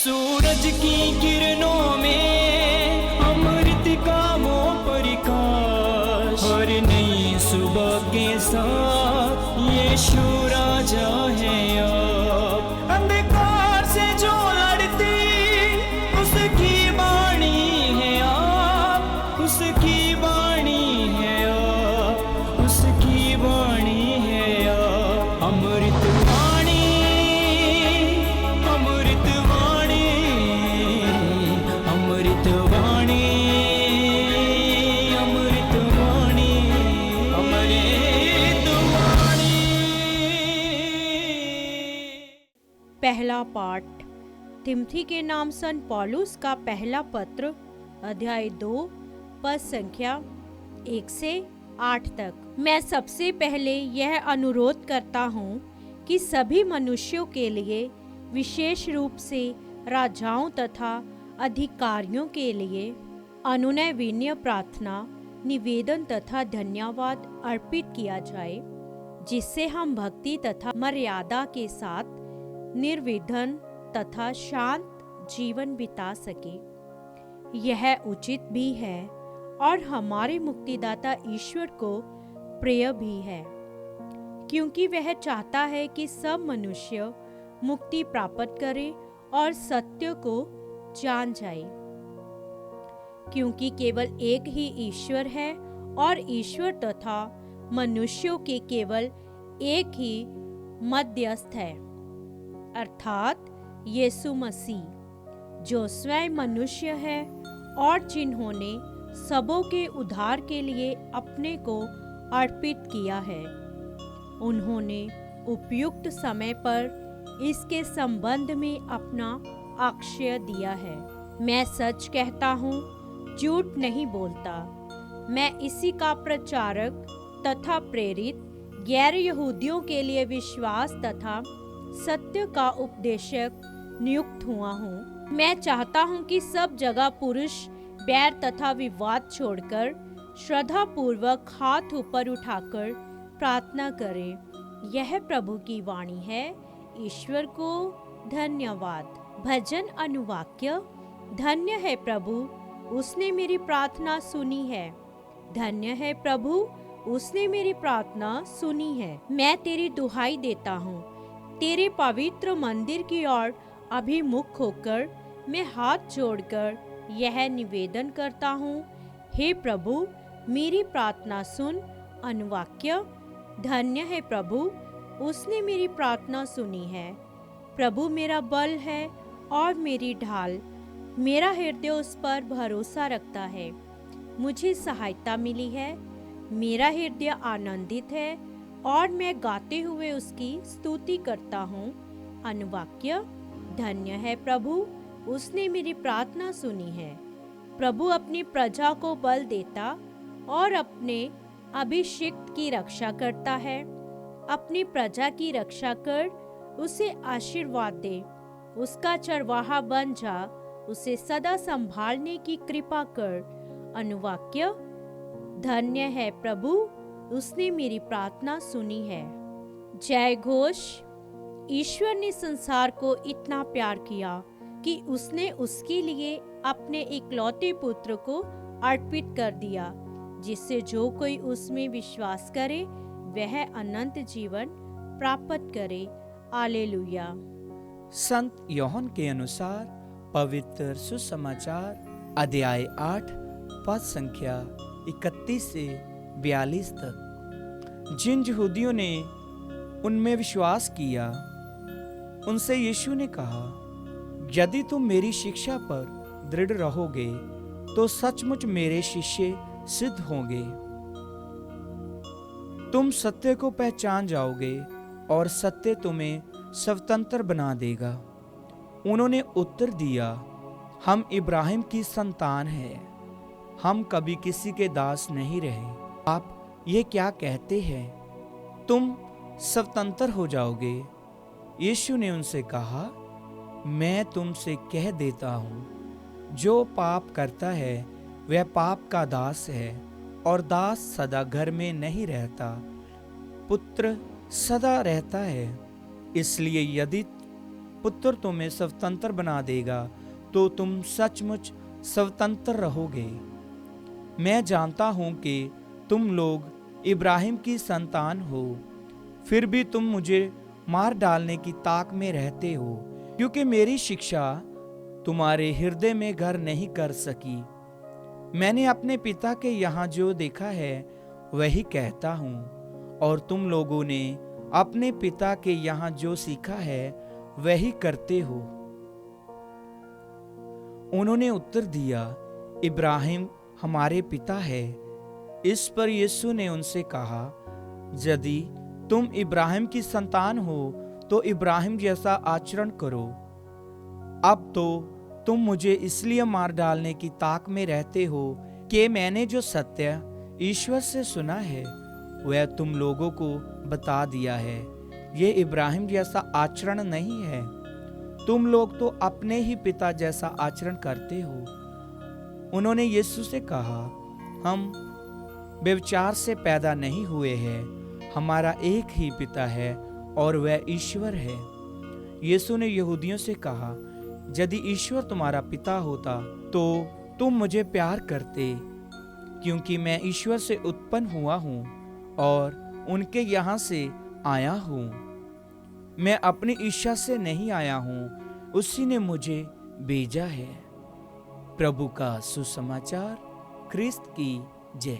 सूरज की किरणों में अमृत का वो प्रकाश, हर नई सुबह के साथ यीशु राजा है अब। अंधकार से जो लड़ती उसकी वाणी है आप, उसकी वाणी है आप, उसकी वाणी है आप। अमृत वाणी, अमृत वाणी, अमृत वाणी, अमृत वाणी, अमृत वाणी। पहला पाठ तिमोथी के नाम संत पौलुस का पहला पत्र, अध्याय 2, पद संख्या 1 से 8 तक। मैं सबसे पहले यह अनुरोध करता हूँ कि सभी मनुष्यों के लिए, विशेष रूप से राजाओं तथा अधिकारियों के लिए, अनुनय विनय प्रार्थना, निवेदन तथा धन्यवाद अर्पित किया जाए, जिससे हम भक्ति तथा मर्यादा के साथ निर्विघ्न तथा शांत जीवन बिता सके। यह उचित भी है और हमारे मुक्तिदाता ईश्वर को प्रिय भी है, क्योंकि वह चाहता है कि सब मनुष्य मुक्ति प्राप्त करें और सत्य को जान जाए। क्योंकि केवल एक ही ईश्वर है और ईश्वर तथा मनुष्यों के केवल एक ही मध्यस्थ है, अर्थात यीशु मसीह, जो स्वयं मनुष्य है और जिन्होंने सबों के उद्धार के लिए अपने को अर्पित किया है। उन्होंने उपयुक्त समय पर इसके संबंध में अपना अक्षय दिया है। मैं सच कहता हूँ, झूठ नहीं बोलता। मैं इसी का प्रचारक तथा प्रेरित गैर यहूदियों के लिए विश्वास तथा सत्य का उपदेशक नियुक्त हुआ हूँ। मैं चाहता हूँ कि सब जगह पुरुष बैर तथा विवाद छोड़कर श्रद्धा पूर्वक हाथ ऊपर उठाकर प्रार्थना करें। यह प्रभु की वाणी है। ईश्वर को धन्यवाद। भजन अनुवाक्य। धन्य है प्रभु, उसने मेरी प्रार्थना सुनी है। धन्य है प्रभु, उसने मेरी प्रार्थना सुनी है। मैं तेरी दुहाई देता हूँ। तेरे पवित्र मंदिर की ओर अभिमुख होकर मैं हाथ जोड़कर यह निवेदन करता हूँ, हे प्रभु, मेरी प्रार्थना सुन। अनुवाक्य। धन्य है प्रभु, उसने मेरी प्रार्थना सुनी है। प्रभु मेरा बल है और मेरी ढाल, मेरा हृदय उस पर भरोसा रखता है। मुझे सहायता मिली है, मेरा हृदय आनंदित है और मैं गाते हुए उसकी स्तुति करता हूँ। अनुवाक्य। धन्य है प्रभु, उसने मेरी प्रार्थना सुनी है। प्रभु अपनी प्रजा को बल देता और अपने अभिषिक्त की रक्षा करता है। अपनी प्रजा की रक्षा कर, उसे आशीर्वाद दे। उसका चरवाहा बन जा, उसे सदा संभालने की कृपा कर। अनुवाक्य। धन्य है प्रभु, उसने मेरी प्रार्थना सुनी है। जय घोष। ईश्वर ने संसार को इतना प्यार किया कि उसने उसके लिए अपने इकलौते पुत्र को अर्पित कर दिया, जिससे जो कोई उसमें विश्वास करे वह अनंत जीवन प्राप्त करे। हालेलुया। संत यूहन्ना के अनुसार पवित्र सुसमाचार, अध्याय 8, पद संख्या 31 से 42 तक। जिन यहूदियों ने उनमें विश्वास किया, उनसे यीशु ने कहा, यदि तुम मेरी शिक्षा पर दृढ़ रहोगे तो सचमुच मेरे शिष्य सिद्ध होंगे। तुम सत्य को पहचान जाओगे और सत्य तुम्हें स्वतंत्र बना देगा। उन्होंने उत्तर दिया, हम इब्राहिम की संतान हैं, हम कभी किसी के दास नहीं रहे। आप ये क्या कहते हैं, तुम स्वतंत्र हो जाओगे? यीशु ने उनसे कहा, मैं तुमसे कह देता हूँ, जो पाप करता है वह पाप का दास है, और दास सदा घर में नहीं रहता, पुत्र सदा रहता है। इसलिए यदि पुत्र तुम्हें स्वतंत्र बना देगा तो तुम सचमुच स्वतंत्र रहोगे। मैं जानता हूं कि तुम लोग इब्राहिम की संतान हो, फिर भी तुम मुझे मार डालने की ताक में रहते हो, क्योंकि मेरी शिक्षा तुम्हारे हृदय में घर नहीं कर सकी। मैंने अपने पिता के यहाँ जो देखा है वही कहता हूँ, और तुम लोगों ने अपने पिता के यहाँ जो सीखा है वही करते हो। उन्होंने उत्तर दिया, इब्राहिम हमारे पिता है। इस पर यीशु ने उनसे कहा, यदि तुम इब्राहिम की संतान हो तो इब्राहिम जैसा आचरण करो। अब तो तुम मुझे इसलिए मार डालने की ताक में रहते हो कि मैंने जो सत्य ईश्वर से सुना है वह तुम लोगों को बता दिया है। ये इब्राहिम जैसा आचरण नहीं है। तुम लोग तो अपने ही पिता जैसा आचरण करते हो। उन्होंने यीशु से कहा, हम व्यभिचार से पैदा नहीं हुए हैं, हमारा एक ही पिता है और वह ईश्वर है। यीशु ने यहूदियों से कहा, यदि ईश्वर तुम्हारा पिता होता तो तुम मुझे प्यार करते, क्योंकि मैं ईश्वर से उत्पन्न हुआ हूँ और उनके यहाँ से आया हूँ। मैं अपनी इच्छा से नहीं आया हूँ, उसी ने मुझे भेजा है। प्रभु का सुसमाचार। ख्रिस्त की जय।